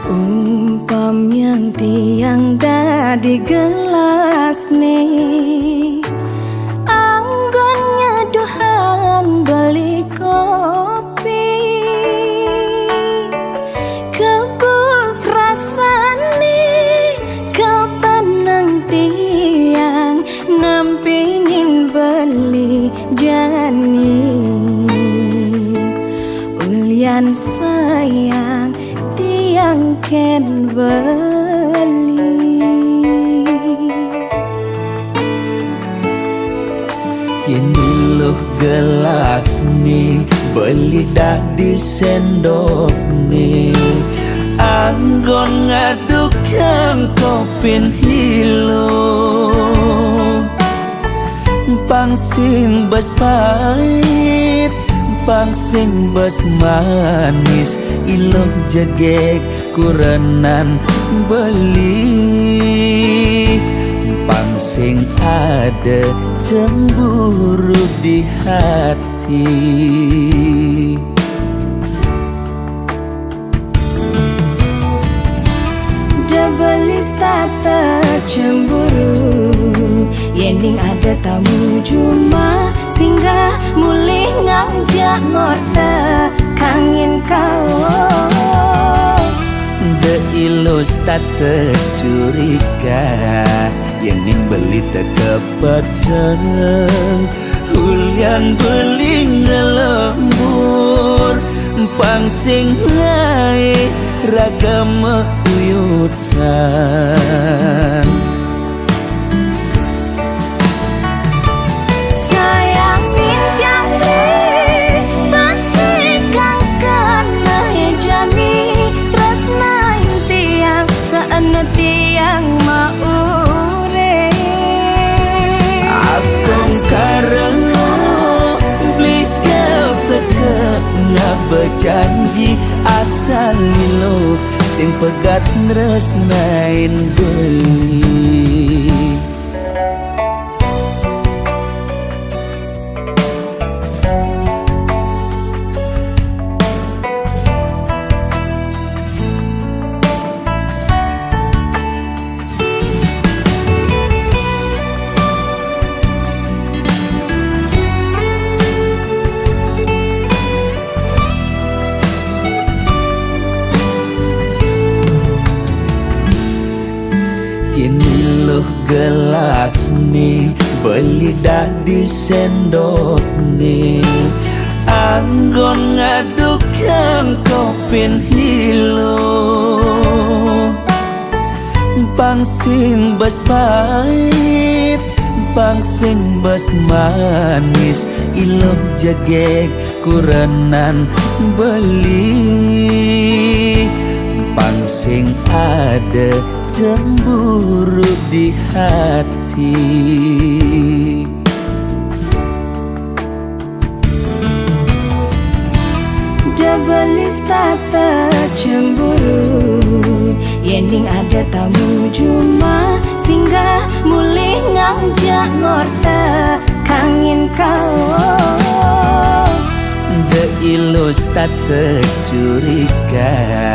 Umpam yang tiang di gelas nih, anggonnya dohang beli kopi, kebus rasane kau tenang tiang nampingin beli jani. Ulian sayang tiang ken beli, ini loh gelas nih beli dah di sendok nih, anggon ngadukan kopin hilo, pangsing bas pahit pangsing bas manis, iloh jegek kurenan beli, pangsing ada cemburu di hati. Debelis tata cemburu, yending ada tamu cuma singgah mulih ngajak ngorta kangin kau. De ilus tata curiga, yending beli teka padang, hulian beli ngelembur, pangsing naik ragam uyutan. Tiang maure Astong karena beli kau teka ngak berjanji asal milo sing pegat nresnain beli. Ini loh gelas nih beli dah di sendok nih, anggon ngadukan kopin hilo, pangsing bas pahit pangsing bas manis, iloh jegek kurenan beli, pangsing ada cemburu di hati. Debelis tata cemburu, yending ada tamu cuma singgah mulih ngajak ngorta kangin kau. De ilus tata curiga,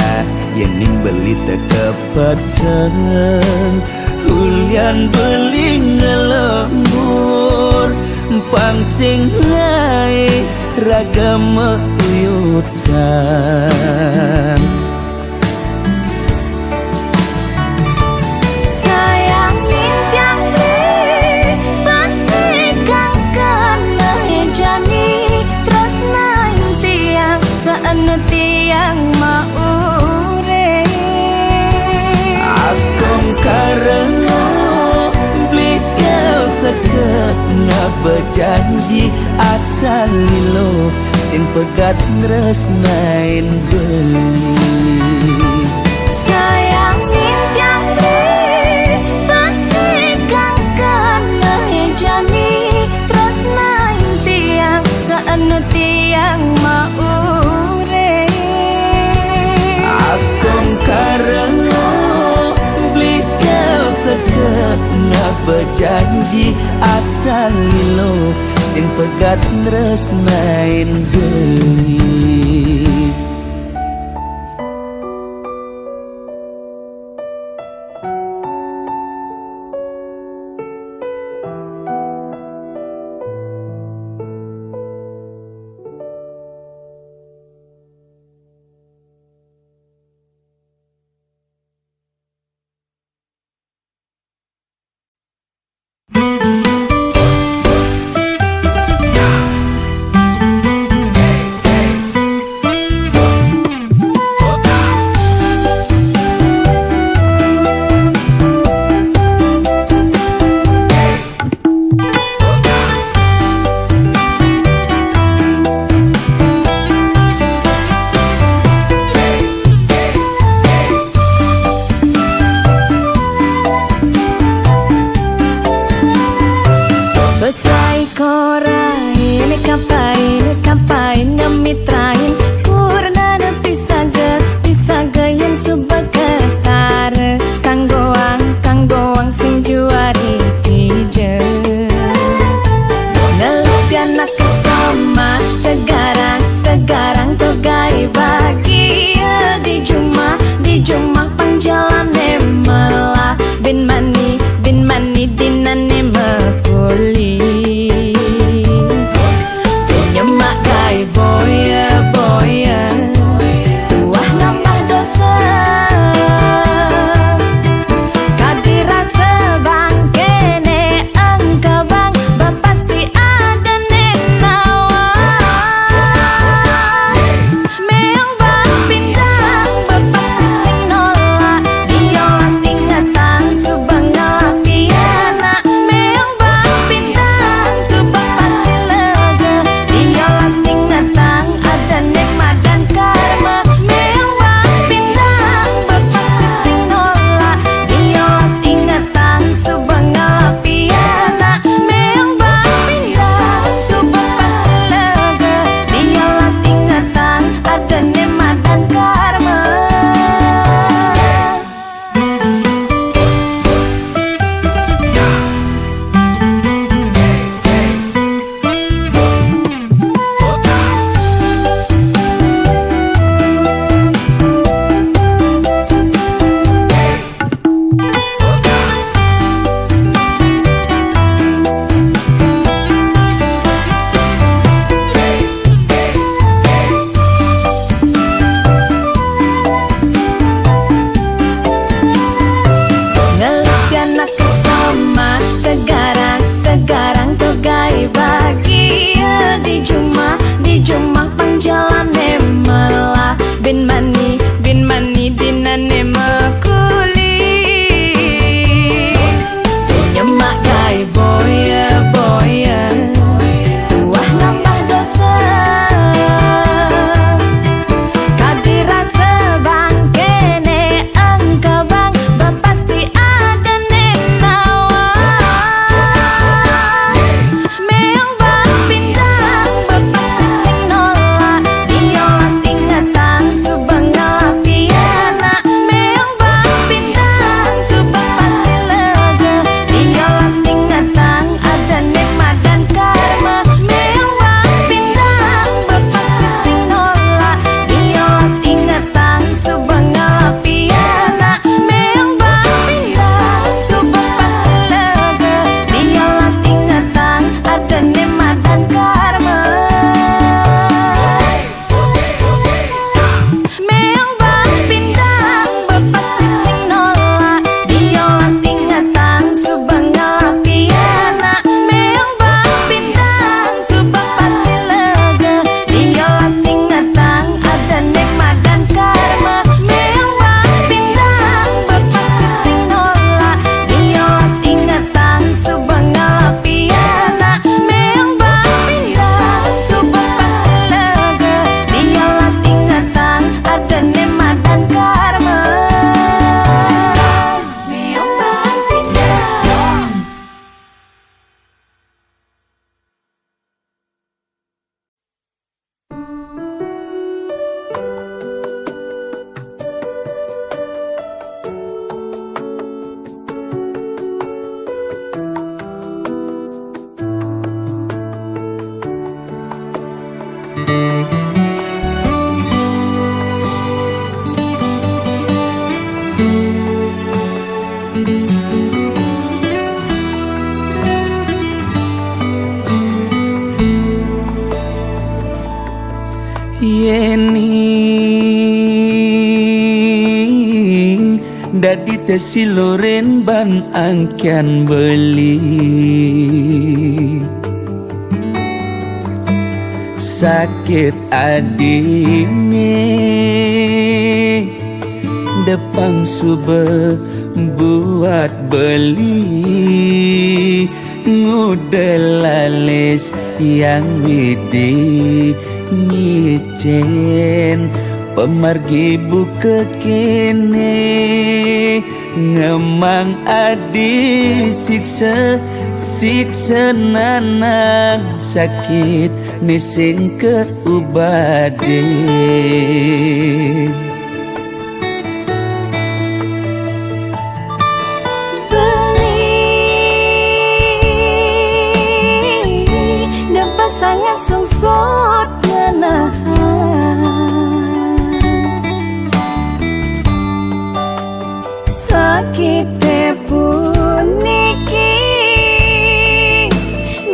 yending beli teka padang, hulian beli ngelembur, pangsing naik ragam uyutan. Tiang maure Astong karena beli kau teka ngak berjanji asal lilo sing pegat nresnain beli. sayang tiang bejanji asal lilo sing pegat tresnain deui. jadi tesiloren ban angkian beli sakit adine depang sube buat beli ngudelalis yang widi ngicen pemargi buka kene ngemang adi siksa nanang sakit nising keubaden sangat sungsut ngenahan sakit puniki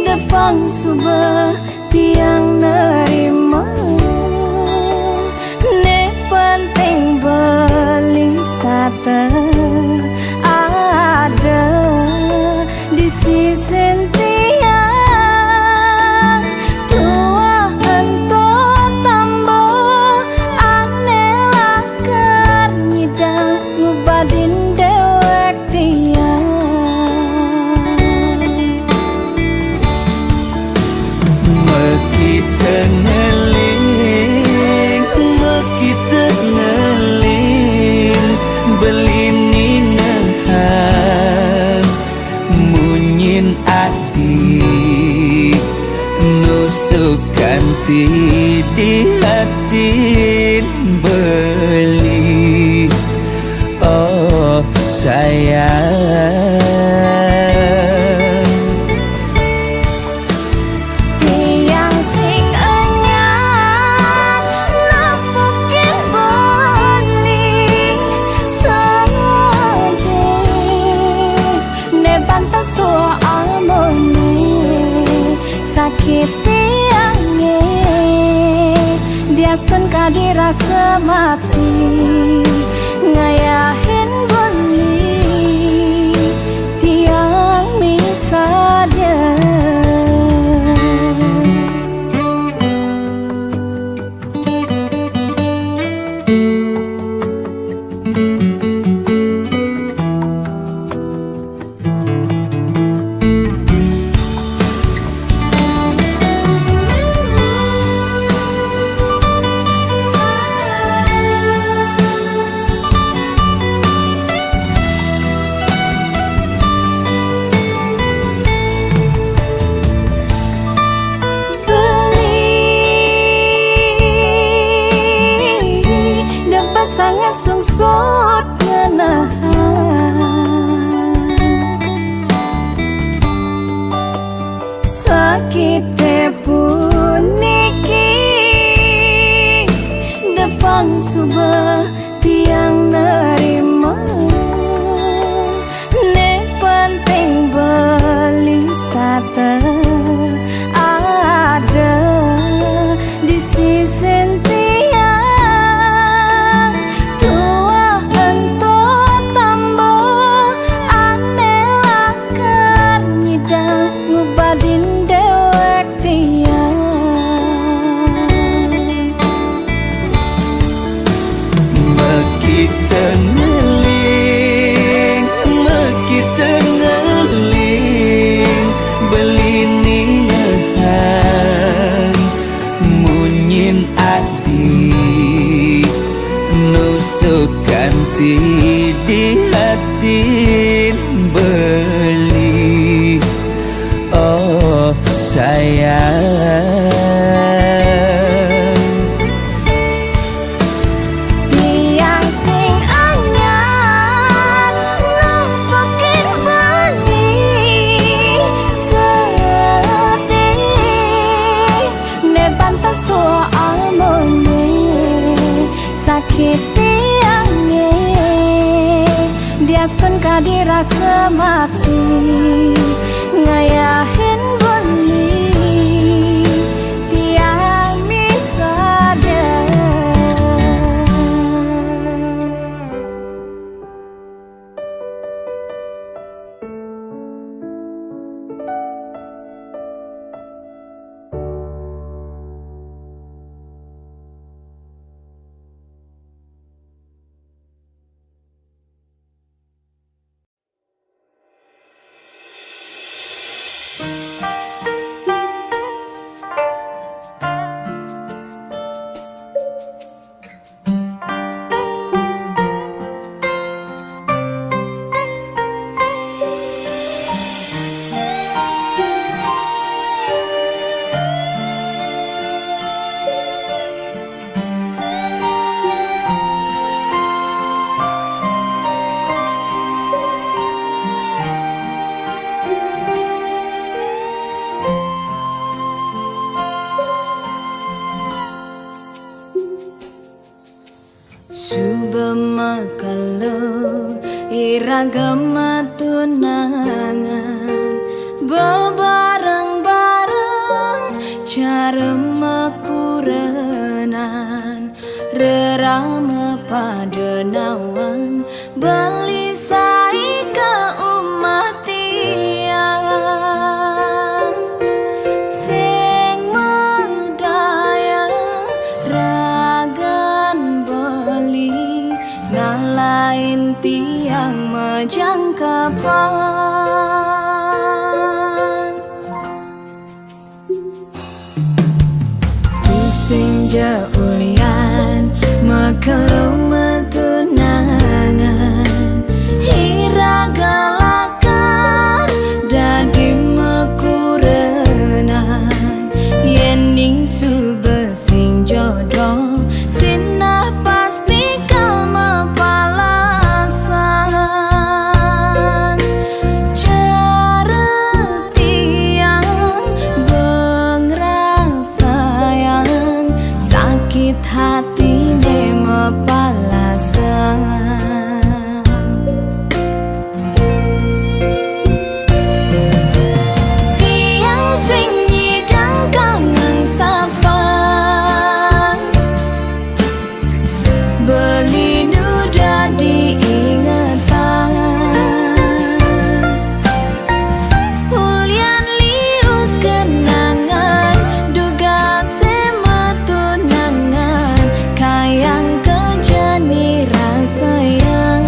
depang subah tiang nerima ne penting belis tata ada di sisi ganti di hati beli oh sayang tiang sing anyar napukin beli sade ne pantas tua amone sakit diaskan kadirasa mati ngayahin beli tiang misada sangat sungsut ngenahan sakit puniki depang subah tiang nerima ne penting belis tata ada di sisi ganti di hati beli oh sayang tiang sing anyar nampakin beli sedih ne pantas tua amone sakit diaskan kadirasa mati ngayahin beli tiang misada iragama tunangan bebareng-bareng cara makurenan rerama pada nawang beli sai ke umat tiang sing medaya ragan beli ngalain tiang majangkapan tusing jaulian makalu metunangan hiragalakan dadi mekurenan yening subesing jodoh sinah pasti kama palasan cara tiang bengrang sayang sakit hati nema palasan tiang sing nyidang kangen sapang beli nuda diingatan ulian liu kenangan duga semetunangan kayang kejani rasayang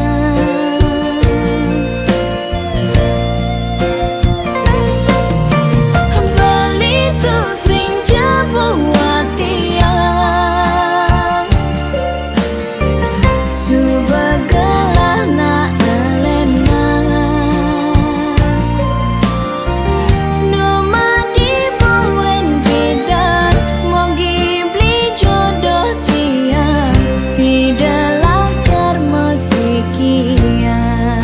beli tu sing jebuat tiang subagalah na elena Numa di bawen bidan mogi beli jodoh tiang si delakar musikian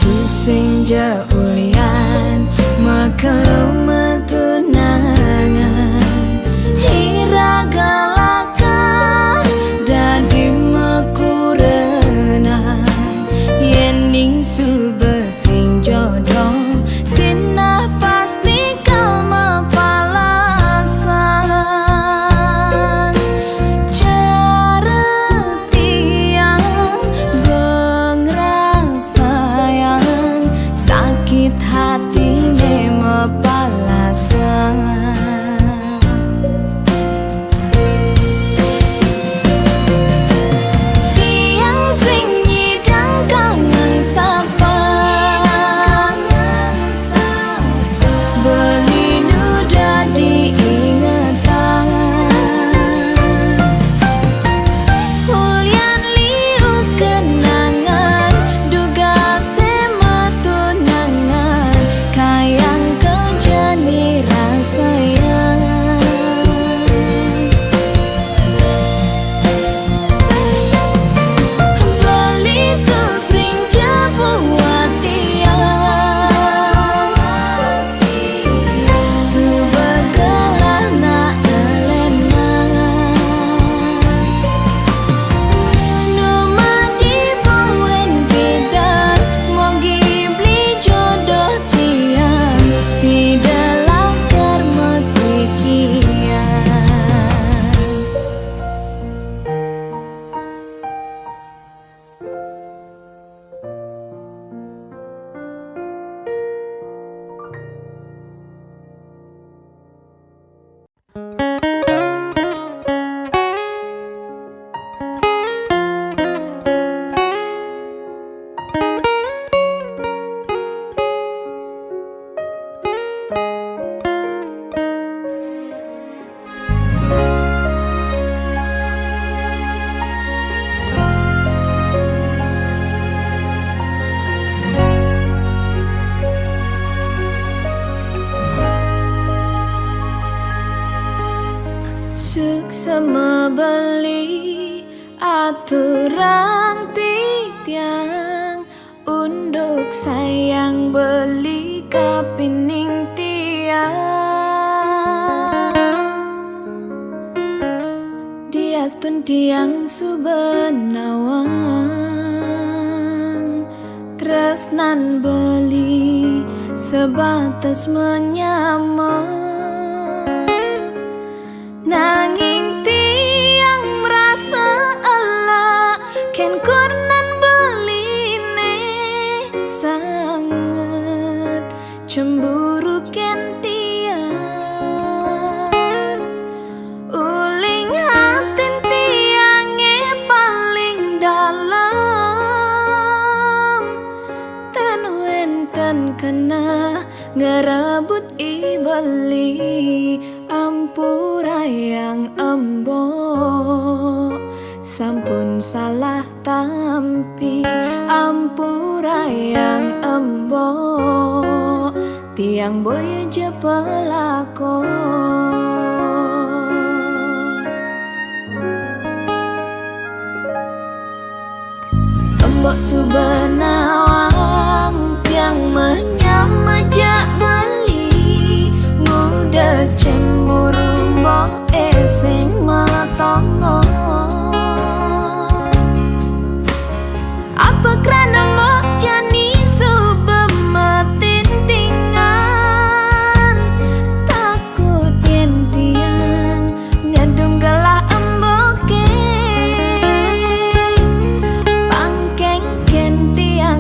tusing jaulian makalu metunangan hiragalakan dadi mekurenan yening subesing jodoh sinah pasti kama palasan cara tiang bengrang sayang sakit hati nema sayang beli kapining tiang diastun tiang subenawang tresnan beli sebatas menyamar nanging tiang merasa elak ken kurnan beline sangat cemburu ken tiang uling hatin tiange paling dalam ten wenten kena ngerebut ibeli ampura yang embo sampun salah tampi ampura yang embo tiang boy aja pelakon embok subenawang tiang menyamajak beli muda cemburu mbok esing matongos apa kerana mbok jani subemetin tingan takut yen tiang ngedum gelah emboke pangkeng ken tiang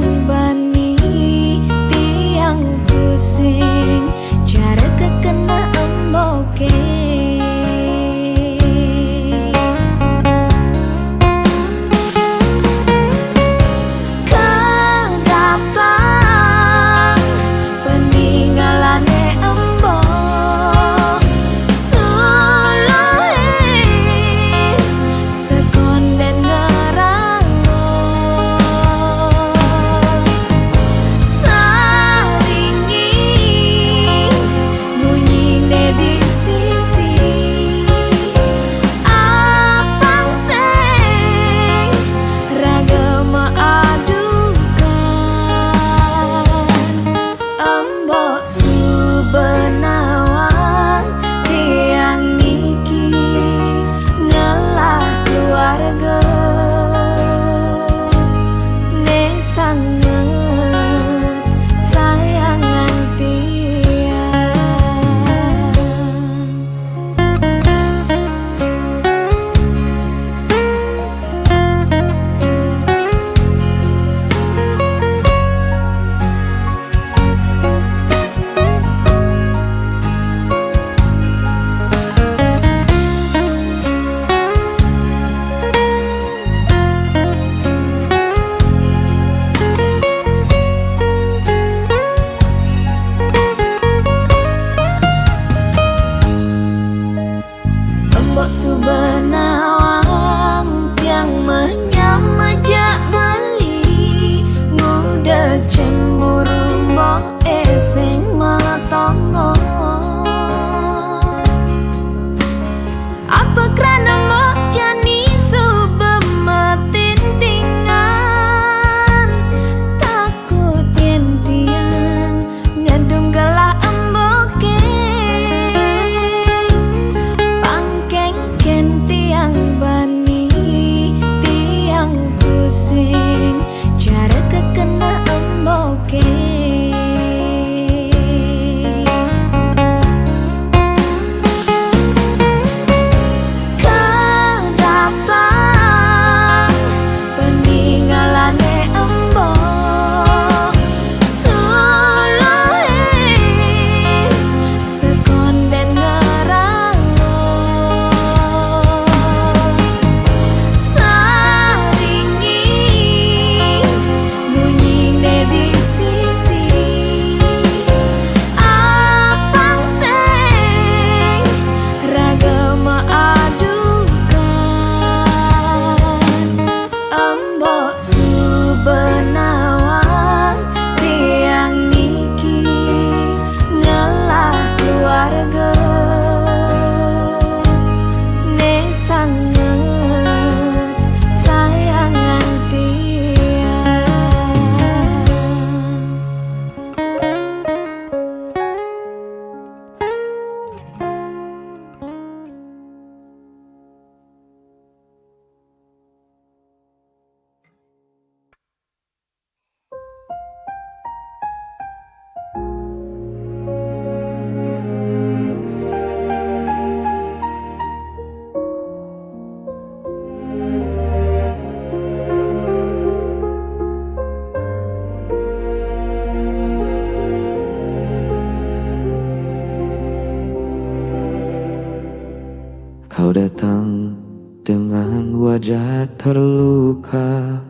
terluka,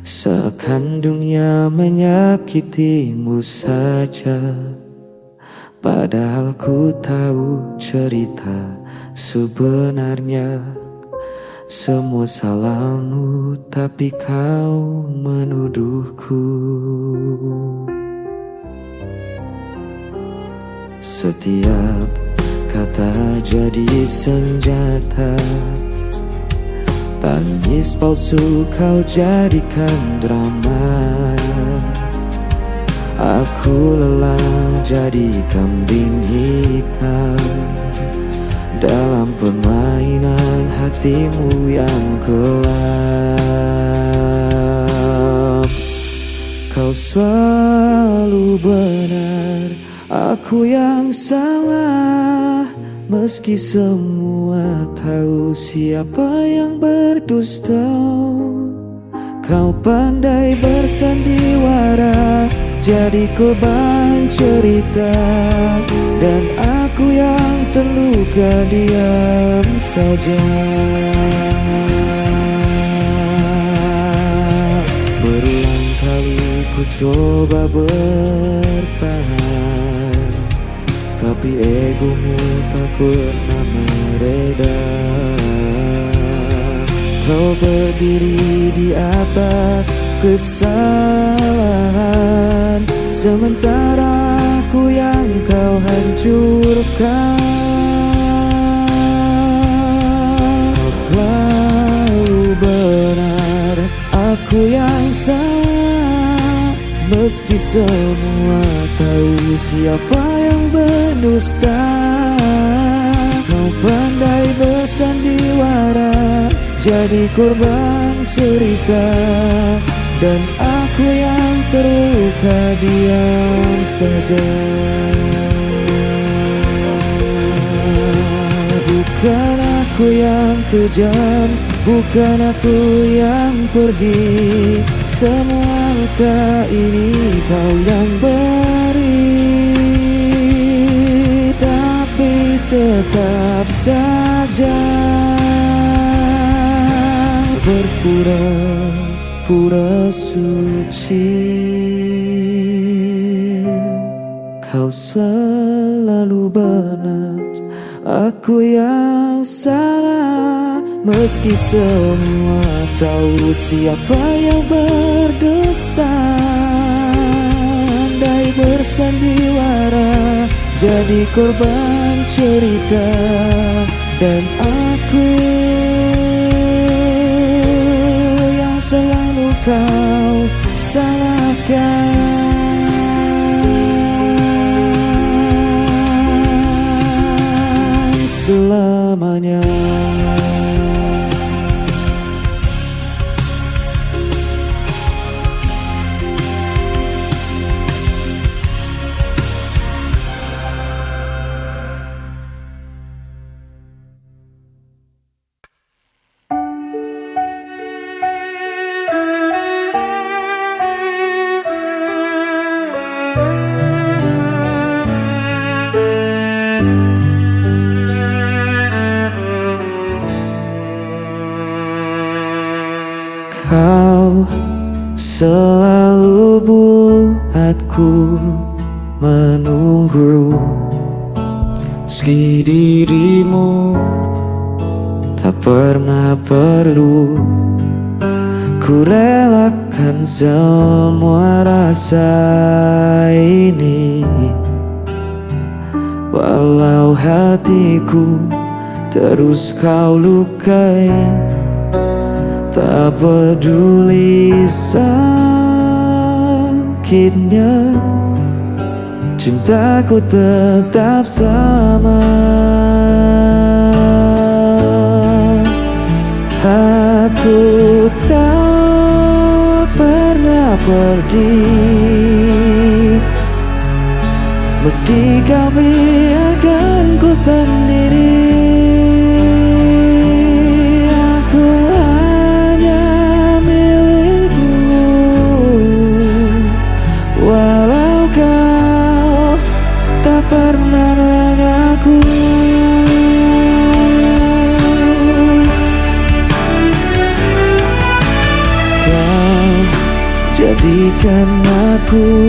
seakan dunia menyakitimu saja. Padahal ku tahu cerita sebenarnya. Semua salahmu tapi kau menuduhku. Setiap kata jadi senjata, tangis palsu kau jadikan drama. Aku lelah jadi kambing hitam dalam permainan hatimu yang gelap. Kau selalu benar, aku yang salah. Meski semua tahu siapa yang berdusta, kau pandai bersandiwara, jadi korban cerita. Dan aku yang terluka diam saja. Berulang kali ku coba bertahan, tapi egomu tak pernah mereda. Kau berdiri di atas kesalahan, sementara aku yang kau hancurkan. Kau selalu benar, aku yang salah. Meski semua tahu siapa yang berdusta, kau pandai bersandiwara, jadi korban cerita. Dan aku yang terluka diam saja. Bukan aku yang kejam, bukan aku yang pergi. Semua luka ini kau yang beri, tapi tetap saja berpura-pura suci. Kau selalu benar, aku yang salah. Meski semua tahu siapa yang berdusta, andai bersandiwara, jadi korban cerita. Dan aku yang selalu kau salahkan selamanya. Kau selalu buatku menunggu, meski dirimu tak pernah perlu. Ku relakan semua rasa ini, walau hatiku terus kau lukai. Tak peduli sakitnya, cintaku tetap sama. Aku tak pernah pergi, meski kau biarkan ku sendiri. Pernah mengaku Jadikan aku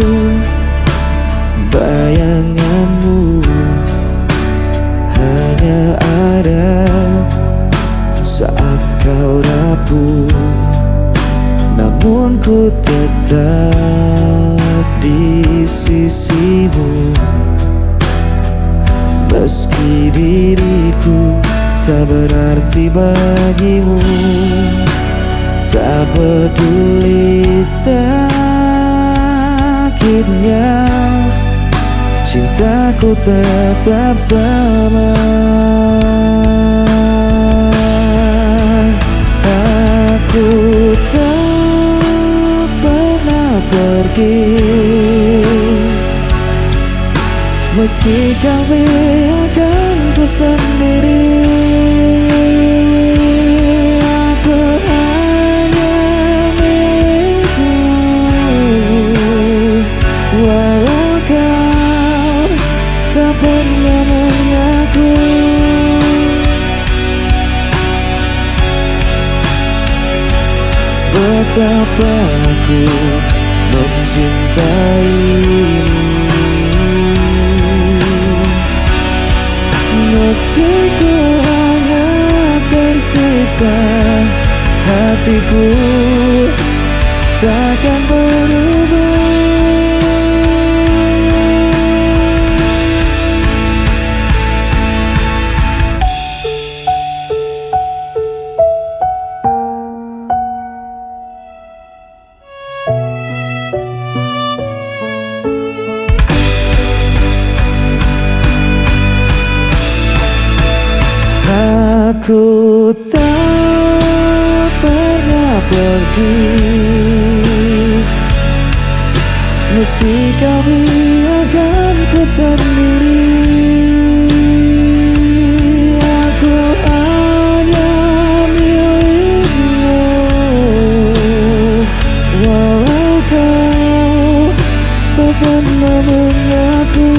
bayanganmu, hanya ada saat kau rapuh. Namun ku tetap di sisimu, meski diriku tak berarti bagimu. Tak peduli sakitnya, cintaku tetap sama. Aku tak pernah pergi, meski kau biarkan ku sendiri. Aku hanya milikmu, walau kau tak pernah mengaku. Betapa aku mencintaimu, meski ku hanya tersisa, hatiku takkan berubah. Aku tak pernah pergi, meski kau biarkan ku sendiri. Aku hanya milikmu, walau kau tak pernah mengaku.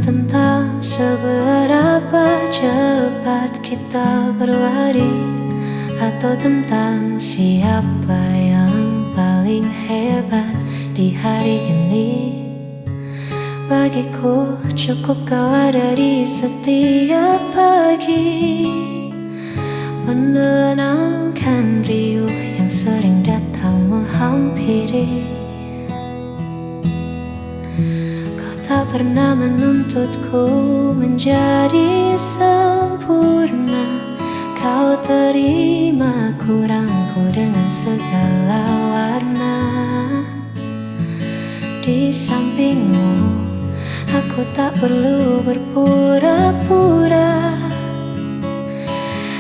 Tentang seberapa cepat kita berlari, atau tentang siapa yang paling hebat di hari ini. Bagiku cukup kau ada di setiap pagi, menenangkan riuh yang sering datang menghampiri. Tak pernah menuntutku menjadi sempurna. Kau terima kurangku dengan segala warna. Di sampingmu, aku tak perlu berpura-pura.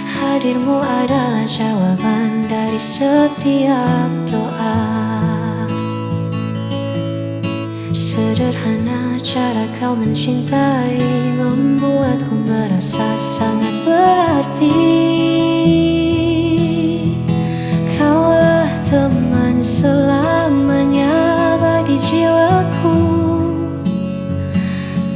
Hadirmu adalah jawaban dari setiap doa. Sederhana cara kau mencintai, membuatku merasa sangat berarti. Kaulah teman selamanya bagi jiwaku,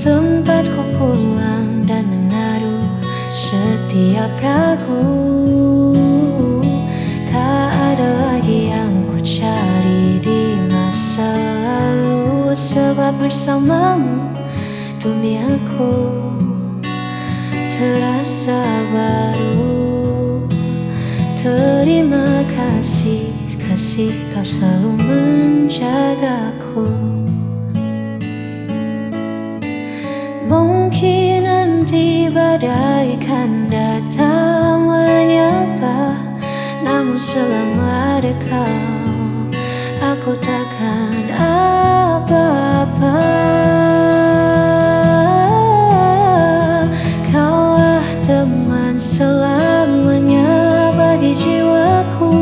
tempat ku pulang dan menaruh setiap ragu. Tak ada lagi yang ku cari di masa lalu, sebab bersamamu duniaku terasa baru. Terima kasih, kasih kau selalu menjagaku. Mungkin nanti badai kan datang menyapa, namun selama ada kau, aku takkan apa-apa. Kaulah teman selamanya bagi jiwaku,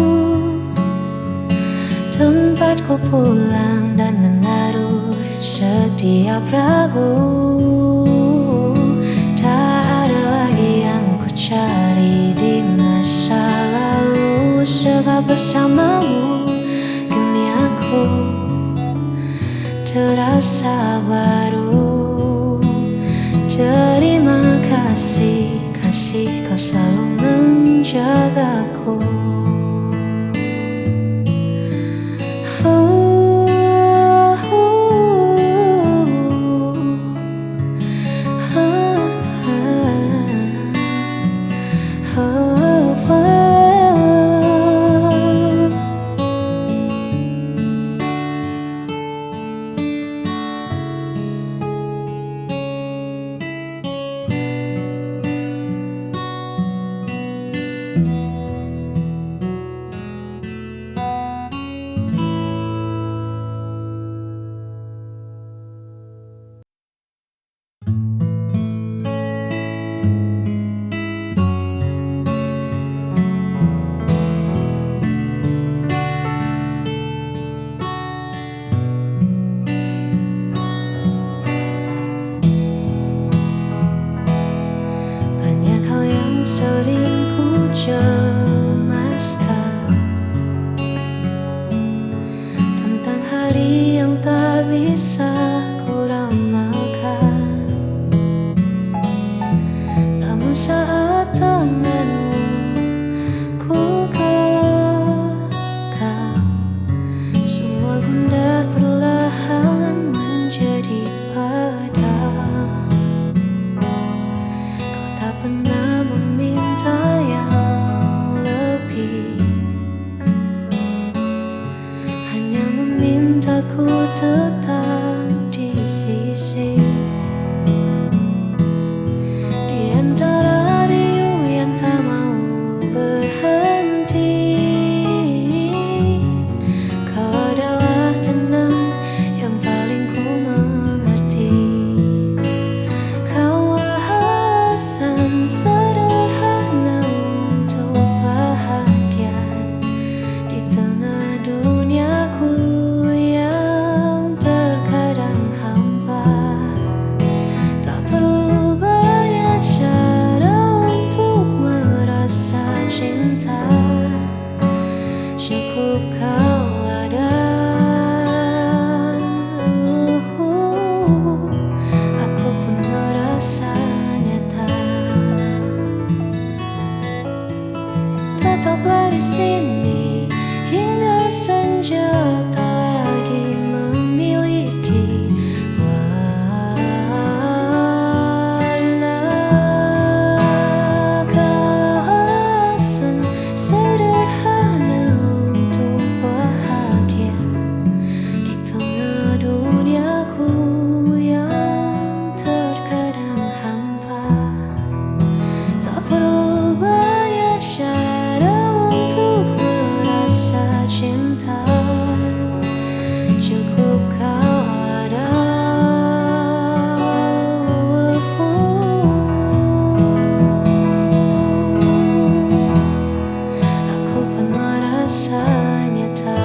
tempatku pulang dan menaruh setiap ragu. Tak ada lagi yang ku cari di masa lalu, sebab bersamamu duniaku terasa baru. Terima kasih, kasih kau selalu menjagaku. Sering ku cemaskan tentang hari yang tak bisa ku ramalkan. Namun saat tanganmu ku genggam, semua gundah perlahan menjadi padam. Kau tak pernah meminta yang lebih, hanya memintaku tetap di sisi. Di antara riuh yang tak mau berhenti, kau adalah tenang yang paling ku mengerti. Kau alasan sederhana untuk bahagia di tengah duniaku yang terkadang hampa. Tak perlu banyak cara untuk merasa cinta, cukup kau ada. Aku pun merasa nyata. Tetaplah di sini hingga senja tak lagi memiliki warna. Kehasan sederhana untuk bahagia di tengah duniaku yang terkadang hampa. Tak perlu banyak cara untuk merasa cinta, cukup kau ada. Aku pun merasa nyata.